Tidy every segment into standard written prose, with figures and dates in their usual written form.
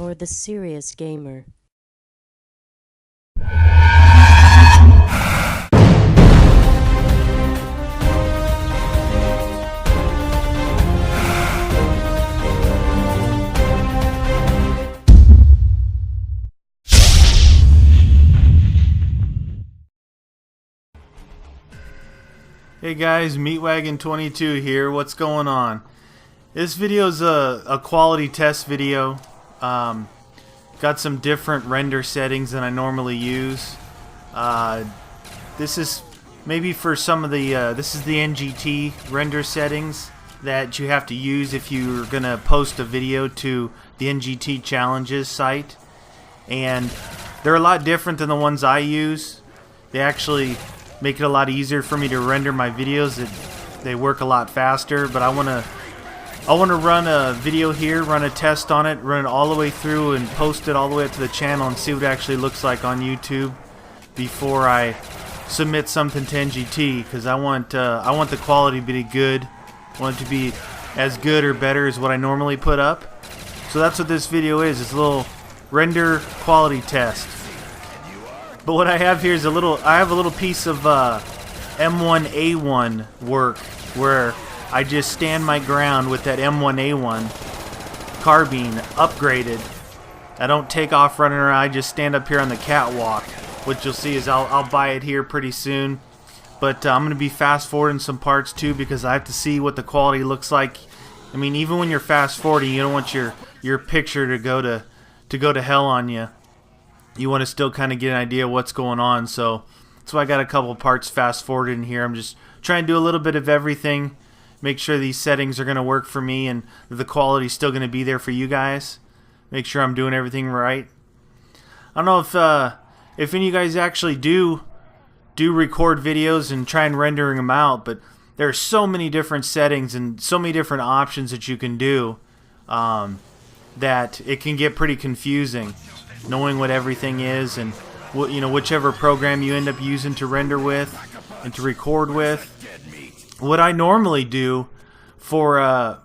for the serious gamer. Hey guys, Meatwagon22 here. What's going on? This video is a quality test video. Got some different render settings than I normally use. This is maybe for some of the this is the NGT render settings that you have to use if you're gonna post a video to the NGT challenges site, and they're a lot different than the ones I use. They actually make it a lot easier for me to render my videos. They work a lot faster, but I want to run a video here, run a test on it, run it all the way through and post it all the way up to the channel and see what it actually looks like on YouTube before I submit something to NGT, because I want the quality to be good. I want it to be as good or better as what I normally put up. So that's what this video is. It's a little render quality test. But what I have here is I have a little piece of M1A1 work where I just stand my ground with that M1A1 carbine upgraded. I don't take off running around, I just stand up here on the catwalk. What you'll see is I'll buy it here pretty soon. But I'm going to be fast forwarding some parts too, because I have to see what the quality looks like. I mean, even when you're fast forwarding, you don't want your picture to go to hell on you. You want to still kind of get an idea of what's going on, so that's why I got a couple parts fast forwarded in here. I'm just trying to do a little bit of everything, make sure these settings are going to work for me and the quality's still going to be there for you guys. Make sure I'm doing everything right. I don't know if any of you guys actually do record videos and try and rendering them out, but there are so many different settings and so many different options that you can do that it can get pretty confusing, knowing what everything is and whichever program you end up using to render with and to record with. What I normally do for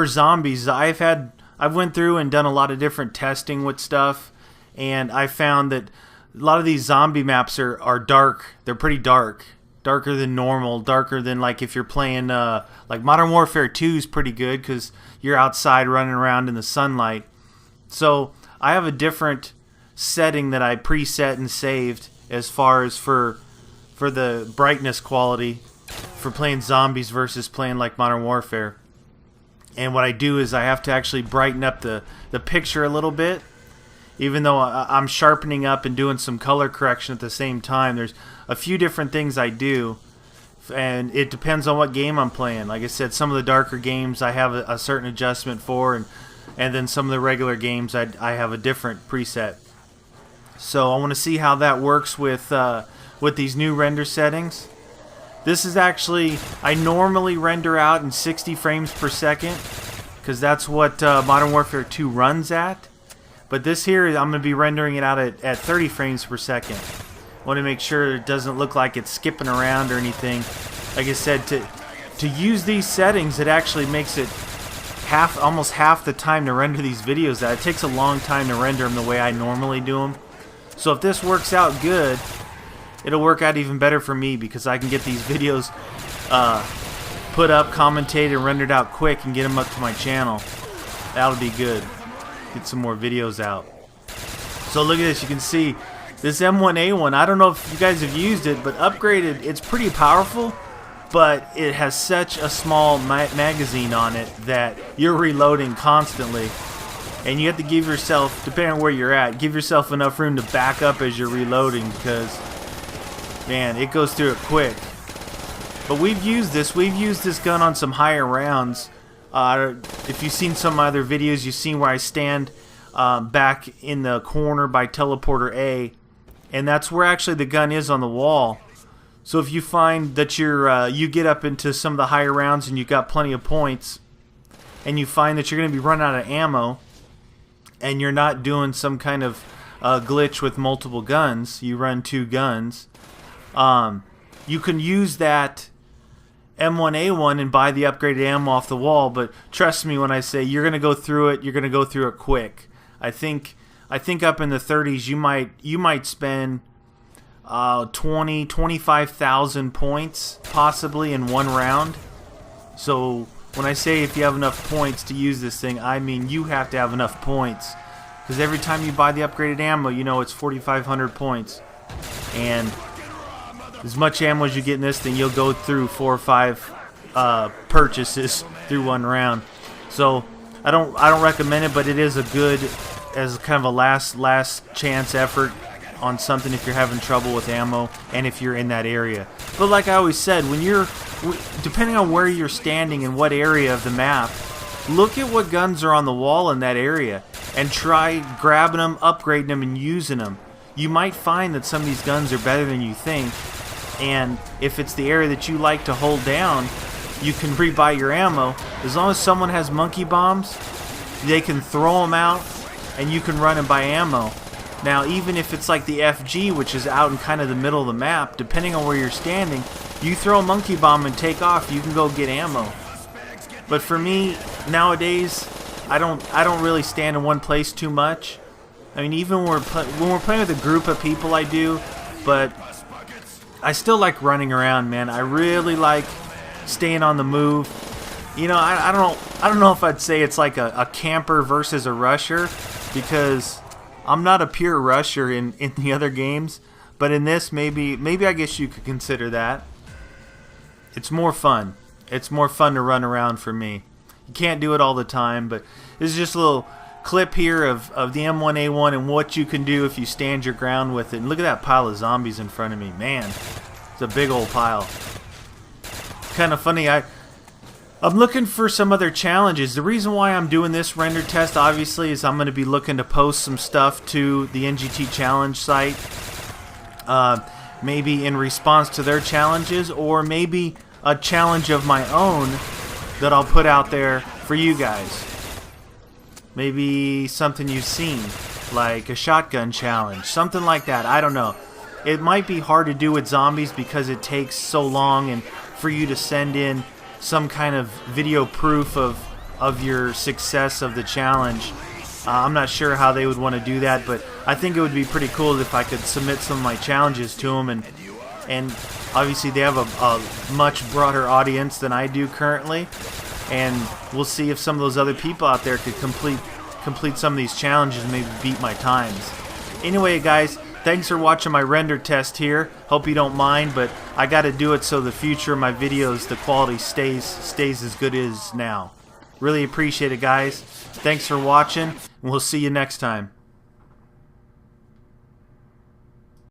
zombies, I've went through and done a lot of different testing with stuff, and I found that a lot of these zombie maps are dark. They're pretty dark, darker than normal, darker than like if you're playing like Modern Warfare 2 is pretty good because you're outside running around in the sunlight. So I have a different setting that I preset and saved as far as for the brightness quality for playing zombies versus playing like Modern Warfare. And what I do is I have to actually brighten up the picture a little bit, even though I'm sharpening up and doing some color correction at the same time. There's a few different things I do, and it depends on what game I'm playing. Like I said, some of the darker games I have a certain adjustment for, and then some of the regular games I have a different preset. So I want to see how that works with these new render settings. This is actually, I normally render out in 60 frames per second because that's what Modern Warfare 2 runs at. But this here, I'm going to be rendering it out at 30 frames per second. I want to make sure it doesn't look like it's skipping around or anything. Like I said, to use these settings, it actually makes it almost half the time to render these videos out. It takes a long time to render them the way I normally do them. So if this works out good, it'll work out even better for me because I can get these videos put up, commentated, and rendered out quick and get them up to my channel. That'll be good. Get some more videos out. So look at this. You can see this M1A1. I don't know if you guys have used it, but upgraded, it's pretty powerful, but it has such a small magazine on it that you're reloading constantly. And you have to give yourself, depending on where you're at, give yourself enough room to back up as you're reloading because, man, it goes through it quick. But we've used this gun on some higher rounds. If you've seen some other videos, you've seen where I stand back in the corner by teleporter A, and that's where actually the gun is on the wall. So if you find that you get up into some of the higher rounds and you've got plenty of points, and you find that you're going to be running out of ammo, and you're not doing some kind of glitch with multiple guns, you run two guns, you can use that M1A1 and buy the upgraded ammo off the wall. But trust me when I say you're going to go through it, you're going to go through it quick. I think up in the 30s you might spend 25,000 points possibly in one round. So when I say if you have enough points to use this thing, I mean you have to have enough points, because every time you buy the upgraded ammo, you know it's 4,500 points, and as much ammo as you get in this thing, you'll go through 4 or 5 purchases through one round. So I don't recommend it, but it is a good, as kind of a last chance effort on something if you're having trouble with ammo and if you're in that area. But like I always said, when you're, depending on where you're standing and what area of the map, look at what guns are on the wall in that area and try grabbing them, upgrading them, and using them. You might find that some of these guns are better than you think, and if it's the area that you like to hold down, you can rebuy your ammo. As long as someone has monkey bombs, they can throw them out and you can run and buy ammo. Now, even if it's like the FG, which is out in kind of the middle of the map, depending on where you're standing, you throw a monkey bomb and take off, you can go get ammo. But for me, nowadays, I don't really stand in one place too much. I mean, even when we're playing with a group of people, I do, but I still like running around, man. I really like staying on the move. You know, I don't know if I'd say it's like a camper versus a rusher, because I'm not a pure rusher in the other games, but in this, maybe I guess you could consider that. It's more fun. It's more fun to run around for me. You can't do it all the time, but this is just a little clip here of the M1A1 and what you can do if you stand your ground with it. And look at that pile of zombies in front of me. Man, it's a big old pile. Kind of funny, I'm looking for some other challenges. The reason why I'm doing this render test, obviously, is I'm going to be looking to post some stuff to the NGT challenge site. Maybe in response to their challenges, or maybe a challenge of my own that I'll put out there for you guys. Maybe something you've seen, like a shotgun challenge, something like that. I don't know. It might be hard to do with zombies because it takes so long, and for you to send in some kind of video proof of your success of the challenge. I'm not sure how they would want to do that, but I think it would be pretty cool if I could submit some of my challenges to them, and obviously they have a much broader audience than I do currently, and we'll see if some of those other people out there could complete some of these challenges and maybe beat my times. Anyway, guys, thanks for watching my render test here. Hope you don't mind, but I got to do it so the future of my videos, the quality stays as good as now. Really appreciate it, guys. Thanks for watching, and we'll see you next time.